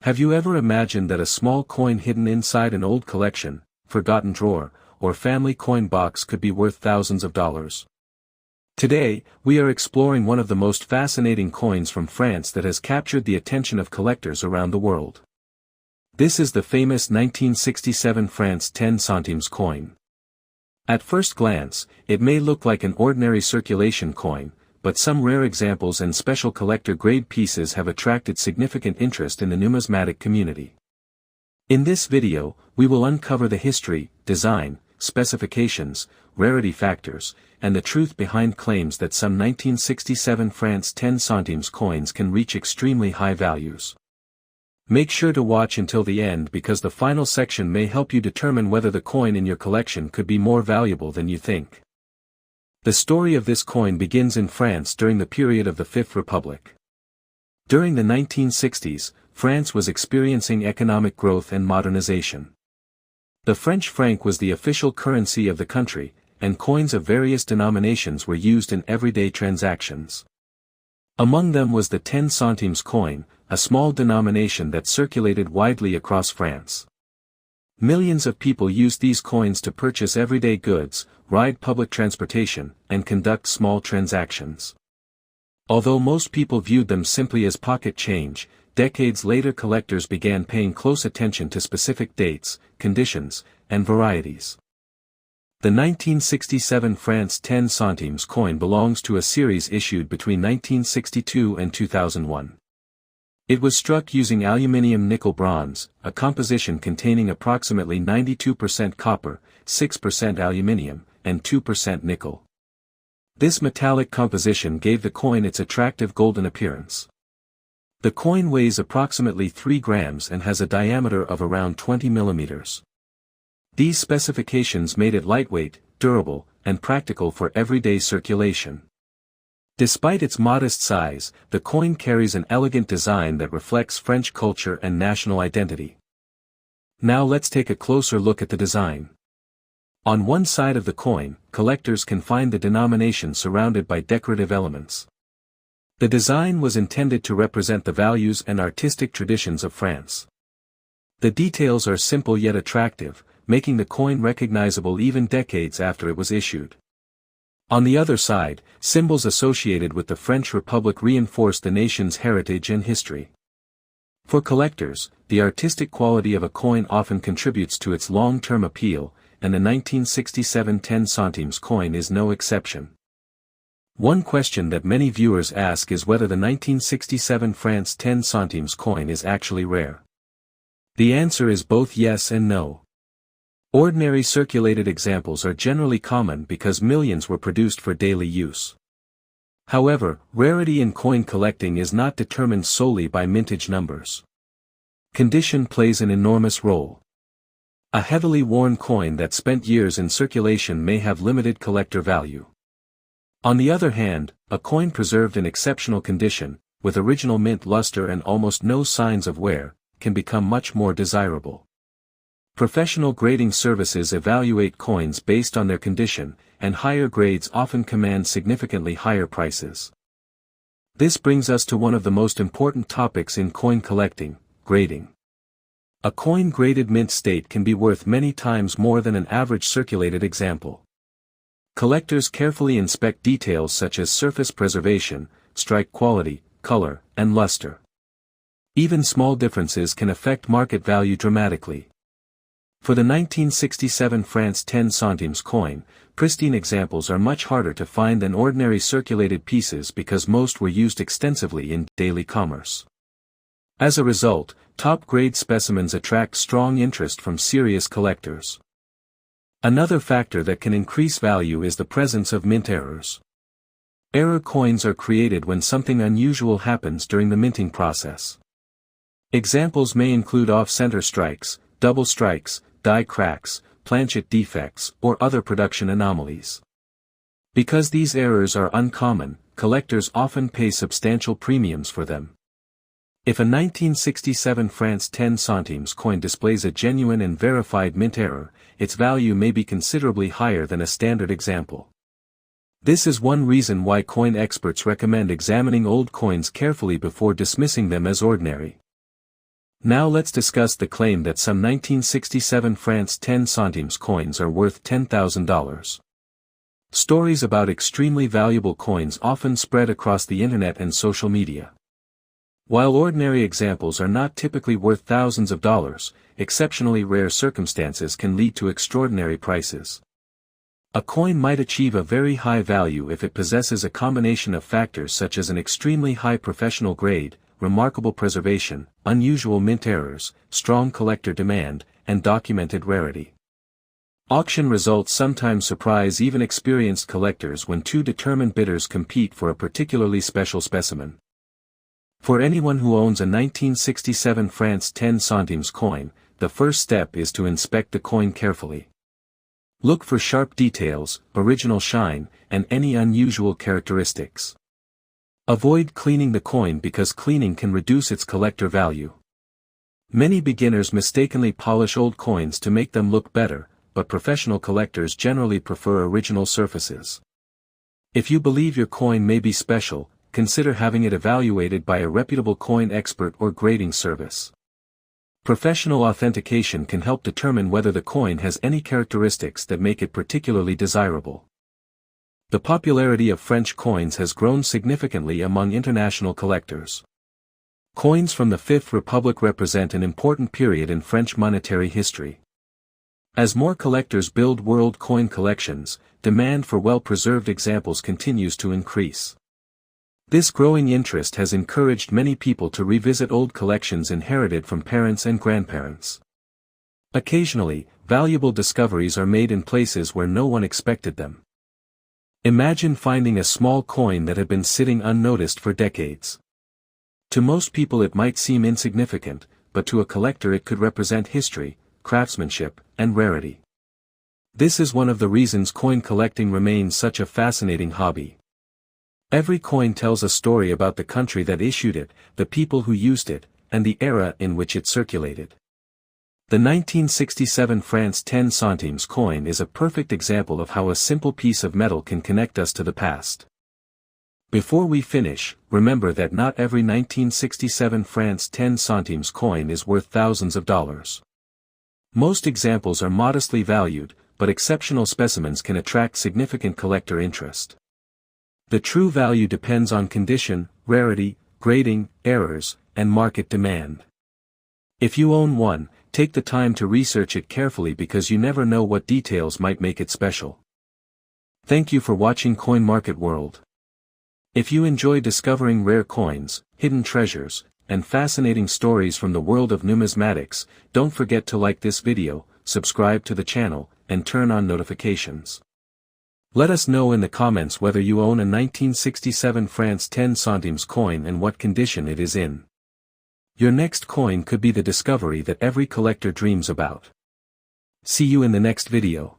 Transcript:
Have you ever imagined that a small coin hidden inside an old collection, forgotten drawer, or family coin box could be worth thousands of dollars? Today, we are exploring one of the most fascinating coins from France that has captured the attention of collectors around the world. This is the famous 1967 France 10 centimes coin. At first glance, it may look like an ordinary circulation coin, but some rare examples and special collector-grade pieces have attracted significant interest in the numismatic community. In this video, we will uncover the history, design, specifications, rarity factors, and the truth behind claims that some 1967 France 10 centimes coins can reach extremely high values. Make sure to watch until the end because the final section may help you determine whether the coin in your collection could be more valuable than you think. The story of this coin begins in France during the period of the Fifth Republic. During the 1960s, France was experiencing economic growth and modernization. The French franc was the official currency of the country, and coins of various denominations were used in everyday transactions. Among them was the 10 centimes coin, a small denomination that circulated widely across France. Millions of people used these coins to purchase everyday goods, ride public transportation, and conduct small transactions. Although most people viewed them simply as pocket change, decades later collectors began paying close attention to specific dates, conditions, and varieties. The 1967 France 10 centimes coin belongs to a series issued between 1962 and 2001. It was struck using aluminium nickel bronze, a composition containing approximately 92% copper, 6% aluminium, and 2% nickel. This metallic composition gave the coin its attractive golden appearance. The coin weighs approximately 3 grams and has a diameter of around 20 millimeters. These specifications made it lightweight, durable, and practical for everyday circulation. Despite its modest size, the coin carries an elegant design that reflects French culture and national identity. Now let's take a closer look at the design. On one side of the coin, collectors can find the denomination surrounded by decorative elements. The design was intended to represent the values and artistic traditions of France. The details are simple yet attractive, making the coin recognizable even decades after it was issued. On the other side, symbols associated with the French Republic reinforce the nation's heritage and history. For collectors, the artistic quality of a coin often contributes to its long-term appeal, and the 1967 10 centimes coin is no exception. One question that many viewers ask is whether the 1967 France 10 centimes coin is actually rare. The answer is both yes and no. Ordinary circulated examples are generally common because millions were produced for daily use. However, rarity in coin collecting is not determined solely by mintage numbers. Condition plays an enormous role. A heavily worn coin that spent years in circulation may have limited collector value. On the other hand, a coin preserved in exceptional condition, with original mint luster and almost no signs of wear, can become much more desirable. Professional grading services evaluate coins based on their condition, and higher grades often command significantly higher prices. This brings us to one of the most important topics in coin collecting, grading. A coin graded mint state can be worth many times more than an average circulated example. Collectors carefully inspect details such as surface preservation, strike quality, color, and luster. Even small differences can affect market value dramatically. For the 1967 France 10 centimes coin, pristine examples are much harder to find than ordinary circulated pieces because most were used extensively in daily commerce. As a result, top-grade specimens attract strong interest from serious collectors. Another factor that can increase value is the presence of mint errors. Error coins are created when something unusual happens during the minting process. Examples may include off-center strikes, double strikes, die cracks, planchet defects, or other production anomalies. Because these errors are uncommon, collectors often pay substantial premiums for them. If a 1967 France 10 centimes coin displays a genuine and verified mint error, its value may be considerably higher than a standard example. This is one reason why coin experts recommend examining old coins carefully before dismissing them as ordinary. Now let's discuss the claim that some 1967 France 10 centimes coins are worth $10,000. Stories about extremely valuable coins often spread across the internet and social media. While ordinary examples are not typically worth thousands of dollars, exceptionally rare circumstances can lead to extraordinary prices. A coin might achieve a very high value if it possesses a combination of factors such as an extremely high professional grade, remarkable preservation, unusual mint errors, strong collector demand, and documented rarity. Auction results sometimes surprise even experienced collectors when two determined bidders compete for a particularly special specimen. For anyone who owns a 1967 France 10 centimes coin, the first step is to inspect the coin carefully. Look for sharp details, original shine, and any unusual characteristics. Avoid cleaning the coin because cleaning can reduce its collector value. Many beginners mistakenly polish old coins to make them look better, but professional collectors generally prefer original surfaces. If you believe your coin may be special, consider having it evaluated by a reputable coin expert or grading service. Professional authentication can help determine whether the coin has any characteristics that make it particularly desirable. The popularity of French coins has grown significantly among international collectors. Coins from the Fifth Republic represent an important period in French monetary history. As more collectors build world coin collections, demand for well-preserved examples continues to increase. This growing interest has encouraged many people to revisit old collections inherited from parents and grandparents. Occasionally, valuable discoveries are made in places where no one expected them. Imagine finding a small coin that had been sitting unnoticed for decades. To most people it might seem insignificant, but to a collector it could represent history, craftsmanship, and rarity. This is one of the reasons coin collecting remains such a fascinating hobby. Every coin tells a story about the country that issued it, the people who used it, and the era in which it circulated. The 1967 France 10 centimes coin is a perfect example of how a simple piece of metal can connect us to the past. Before we finish, remember that not every 1967 France 10 centimes coin is worth thousands of dollars. Most examples are modestly valued, but exceptional specimens can attract significant collector interest. The true value depends on condition, rarity, grading, errors, and market demand. If you own one, take the time to research it carefully because you never know what details might make it special. Thank you for watching Coin Market World. If you enjoy discovering rare coins, hidden treasures, and fascinating stories from the world of numismatics, don't forget to like this video, subscribe to the channel, and turn on notifications. Let us know in the comments whether you own a 1967 France 10 centimes coin and what condition it is in. Your next coin could be the discovery that every collector dreams about. See you in the next video.